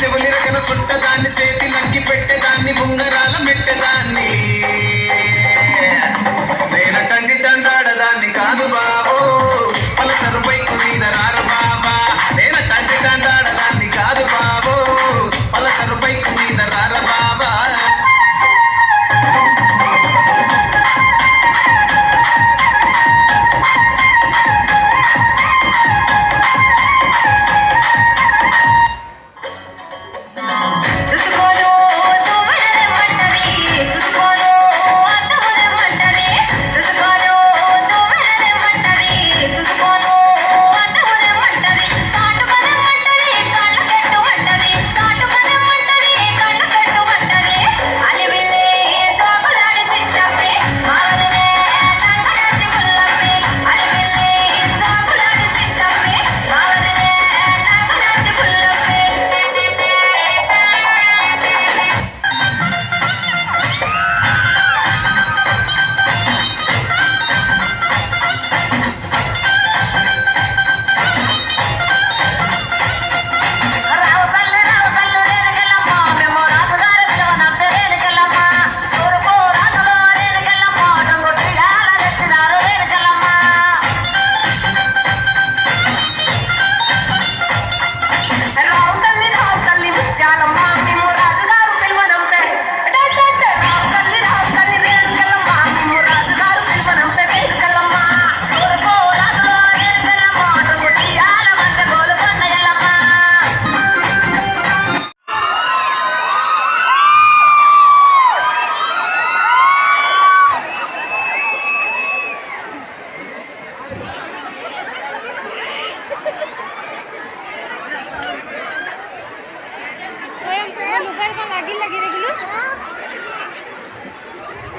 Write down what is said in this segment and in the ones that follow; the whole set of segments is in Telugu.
చెవులిరగన సుట్టదాన్ని చేతి లంకి పెట్టేదాన్ని ఉంగరాల మెట్టేదాన్ని నేనటండి దండాడదాన్ని కాదు బాబో పలసరు బైకు మీద రార బాబా నేనటండి దండాడదాన్ని కాదు బాబో పలసరు బైకు మీద రార బాబా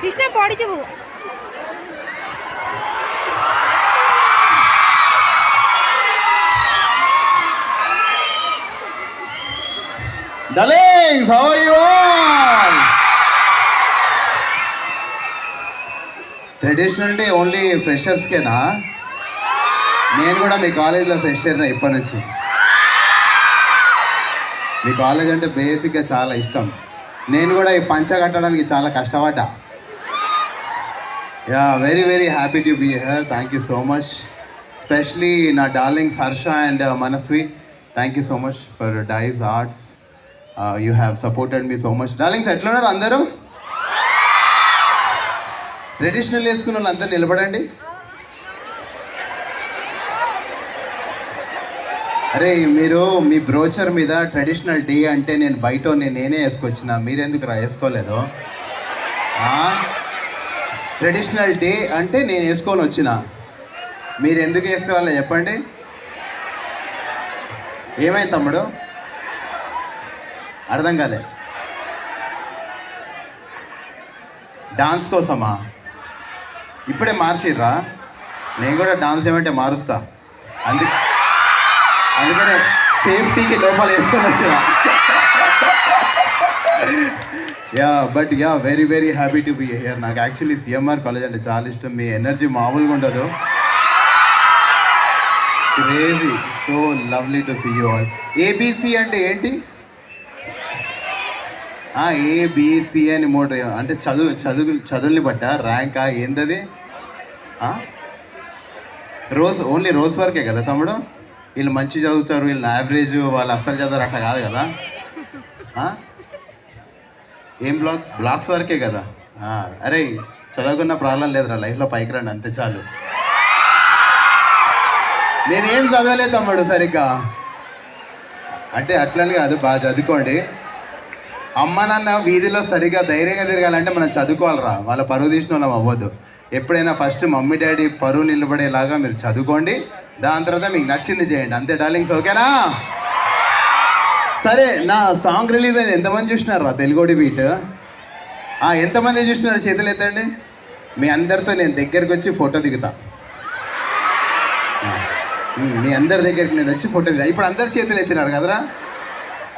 कृष्णा बॉडी जो Darlings, how are you all? Traditional day only freshers के ना నేను కూడా మీ కాలేజ్లో ఫ్రెషర్ నా ఇప్పటి నుంచి మీ కాలేజ్ అంటే బేసిక్గా చాలా ఇష్టం నేను కూడా ఈ పంచ కట్టడానికి చాలా కష్టపడ్డా yeah very very happy to be here thank you so much specially నా darlings Harsha and Manasvi thank you so much for Dice Arts you have supported me so much darlings ఎట్లున్నారు అందరూ ట్రెడిషనల్ వేసుకున్న వాళ్ళు అందరూ నిలబడండి అరే మీరు మీ బ్రోచర్ మీద ట్రెడిషనల్ డే అంటే నేను బయట నేనే వేసుకొచ్చిన మీరెందుకు వేసుకోలేదు ట్రెడిషనల్ డే అంటే నేను వేసుకొని వచ్చిన మీరు ఎందుకు వేసుకురాలే చెప్పండి ఏమైంది తమ్ముడు అర్థం కాలే డాన్స్ కోసమా ఇప్పుడే మార్చిర్రా నేను కూడా డాన్స్ ఏమంటే మారుస్తా అందుకనే సేఫ్టీకి లోపల వేసుకొని వచ్చిన yeah but yeah very very happy to be here నాకు యాక్చువల్లీ సిఎంఆర్ కాలేజ్ అంటే చాలా ఇష్టం మీ ఎనర్జీ మామూలుగా ఉండదు crazy so lovely to see you all ABC అంటే ఏంటి ఏబిసి అని మూడు అంటే చదువుల్ని బట్ట ర్యాంకా ఏందది ఓన్లీ రోజ్ వరకే కదా తమ్ముడు వీళ్ళు మంచి చదువుతారు వీళ్ళు యావరేజ్ వాళ్ళు అస్సలు చదవరు అట్లా కాదు కదా ఏం బ్లాక్స్ వరకే కదా అరే చదవకున్న ప్రాబ్లం లేదురా లైఫ్లో పైకి రండి అంతే చాలు నేనేం చదవలేదు తమ్ముడు సరిగ్గా అంటే అట్లని కాదు బాగా చదువుకోండి అమ్మ నాన్న వీధిలో సరిగ్గా ధైర్యంగా తిరగాలంటే మనం చదువుకోవాలరా వాళ్ళ పరువు తీసిన వాళ్ళం అవ్వద్దు ఎప్పుడైనా ఫస్ట్ మమ్మీ డాడీ పరువు నిలబడేలాగా మీరు చదువుకోండి దాని తర్వాత మీకు నచ్చింది చేయండి అంతే డార్లింగ్స్ ఓకేనా సరే నా సాంగ్ రిలీజ్ అయింది ఎంతమంది చూసినారు రా తెలుగోడి బీట్ ఎంతమంది చూసినారు చేతులు ఎత్తండి మీ అందరితో నేను దగ్గరికి వచ్చి ఫోటో దిగుతా మీ అందరి దగ్గరికి నేను వచ్చి ఫోటో దిగుతా ఇప్పుడు అందరు చేతులు ఎత్తినారు కదరా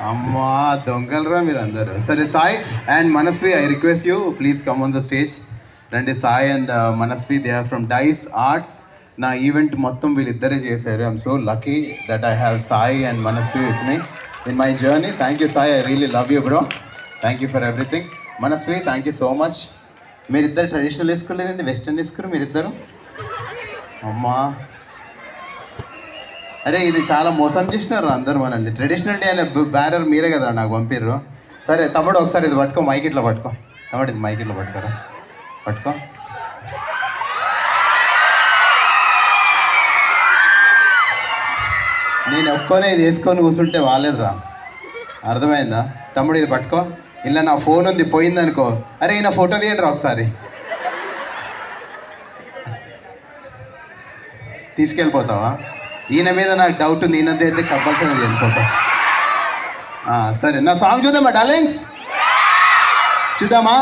అమ్మా దొంగలరా మీరు అందరు సరే Sai and Manasvi I request you please come on the stage రండి Sai and Manasvi they are from Dice Arts నా ఈవెంట్ మొత్తం వీళ్ళిద్దరే చేశారు I'm so lucky that I have Sai and Manasvi with me in my journey. Thank you Sai, I really love you bro. Thank you for everything. Manasvi, thank you so much. మీరిద్దరు ట్రెడిషనల్ వేసుకోలేదండి, వెస్టర్న్ వేసుకురు మీరిద్దరు. అమ్మా, అరే ఇది చాలా మోసం చేసినారు అందరు మనల్ని. ట్రెడిషనల్ డే అనే బ్యానర్ మీరే కదా నాకు పంపిర్రు. సరే తమ్ముడు, ఒకసారి ఇది పట్టుకో, మైక్ ఇట్లా పట్టుకో. తమ్ముడు ఇది మైక్ ఇట్లా పట్టుకోరా, పట్టుకో. నేను ఒక్కనే ఇది వేసుకొని కూర్చుంటే వాళ్ళేదురా, అర్థమైందా? తమ్ముడు ఇది పట్టుకో. ఇలా నా ఫోన్ ఉంది, పోయిందనుకో, అరే ఈయన ఫోటో తీయండి ఒకసారి, తీసుకెళ్ళిపోతావా? ఈయన మీద నాకు డౌట్ ఉంది, ఈయన అయితే కంపల్సరీ తీయండి ఫోటో. సరే, నా సాంగ్ చూద్దామా డార్లింగ్స్? చూద్దామా?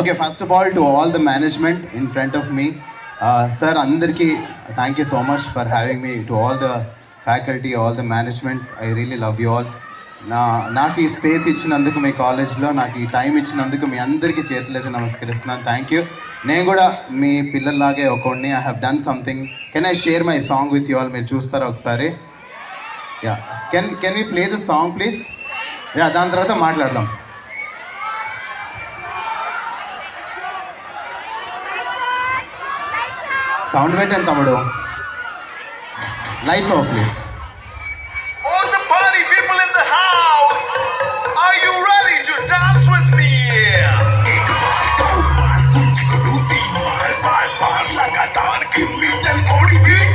Okay, first of all to all the management in front of me, sir అందరికీ thank you so much for having me. To all the faculty, all the management, I really love you all. నాకు ఈ స్పేస్ ఇచ్చినందుకు మీ కాలేజ్లో, నాకు ఈ టైం ఇచ్చినందుకు మీ అందరికీ చేతులైతే నమస్కరిస్తున్నాను. Thank you. నేను కూడా మీ పిల్లల్లాగే ఒకడిని. I have done something. Can I share my song with you all? మీరు చూస్తారా ఒకసారి? Yeah, can we play the song please? Yeah, దాని తర్వాత మాట్లాడదాం. సౌండ్ పెట్టండి తమ్ముడు. Lights off please. All the party people in the house, are you ready to dance with me? एक बार दो बार कुछ करो, तीन बार बार बार लगातार give me the body beat,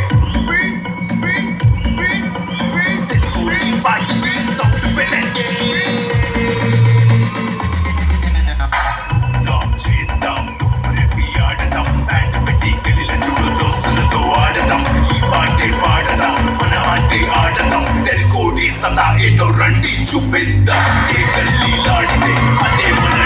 this booty party beat sound पेलेंगे. दम చేద్దాం, దుప్పటి ఆడదాం, బ్యాండ్ పెట్టి గల్లీల చూడు దోస్తులతో ఆడదాం, ఈ పాటే పాడదాం, మన ఆటే ఆడదాం, తెలుగుడి సదా ఏటో రండి చూపిద్దాం, ఏ గల్లీలాడితే అదే మన